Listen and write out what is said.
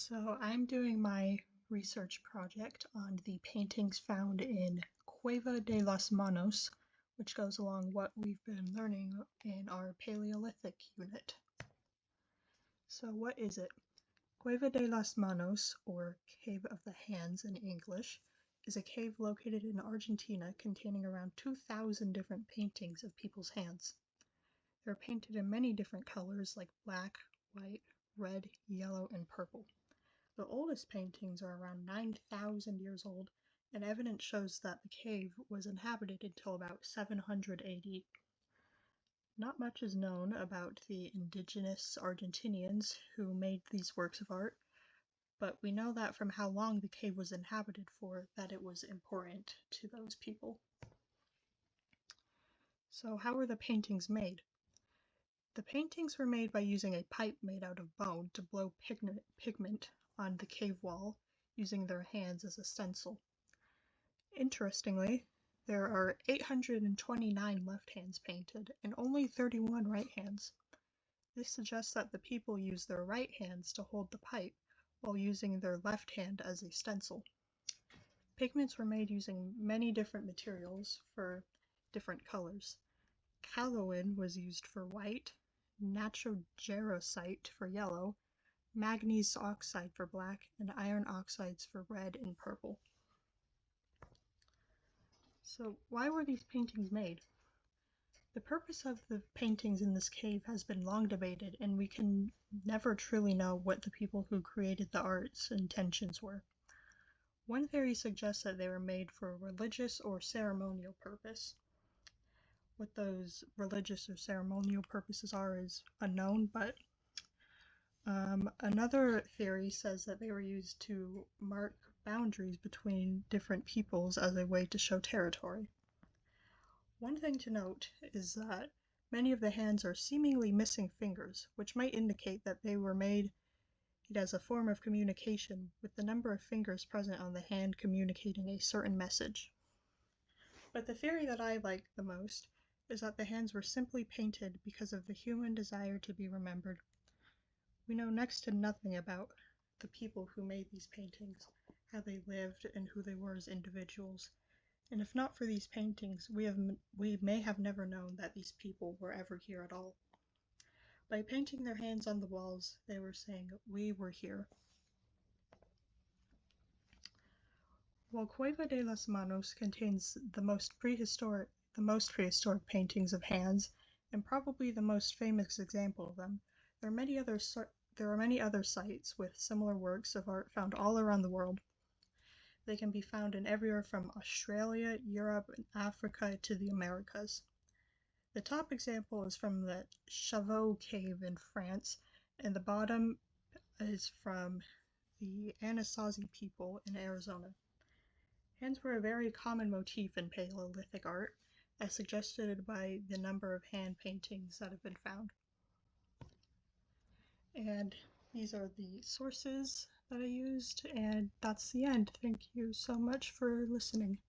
So I'm doing my research project on the paintings found in Cueva de las Manos, which goes along what we've been learning in our Paleolithic unit. So what is it? Cueva de las Manos, or Cave of the Hands in English, is a cave located in Argentina containing around 2,000 different paintings of people's hands. They're painted in many different colors like black, white, red, yellow, and purple. The oldest paintings are around 9,000 years old, and evidence shows that the cave was inhabited until about 700 AD. Not much is known about the indigenous Argentinians who made these works of art, but we know that from how long the cave was inhabited for, that it was important to those people. So how were the paintings made? The paintings were made by using a pipe made out of bone to blow pigment on the cave wall, using their hands as a stencil. Interestingly, there are 829 left hands painted and only 31 right hands. This suggests that the people used their right hands to hold the pipe while using their left hand as a stencil. Pigments were made using many different materials for different colors. Kaolin was used for white, nitrogerosite for yellow, manganese oxide for black, and iron oxides for red and purple. So why were these paintings made? The purpose of the paintings in this cave has been long debated, and we can never truly know what the people who created the art's intentions were. One theory suggests that they were made for a religious or ceremonial purpose. What those religious or ceremonial purposes are is unknown, but another theory says that they were used to mark boundaries between different peoples as a way to show territory. One thing to note is that many of the hands are seemingly missing fingers, which might indicate that they were made as a form of communication, with the number of fingers present on the hand communicating a certain message. But the theory that I like the most is that the hands were simply painted because of the human desire to be remembered. We know next to nothing about the people who made these paintings, how they lived, and who they were as individuals. And if not for these paintings, we may have never known that these people were ever here at all. By painting their hands on the walls, they were saying, "We were here." While Cueva de las Manos contains the most prehistoric paintings of hands, and probably the most famous example of them, there are many other sites with similar works of art found all around the world. They can be found in everywhere from Australia, Europe, and Africa to the Americas. The top example is from the Chavot Cave in France, and the bottom is from the Anasazi people in Arizona. Hands were a very common motif in Paleolithic art, as suggested by the number of hand paintings that have been found. And these are the sources that I used, and that's the end. Thank you so much for listening.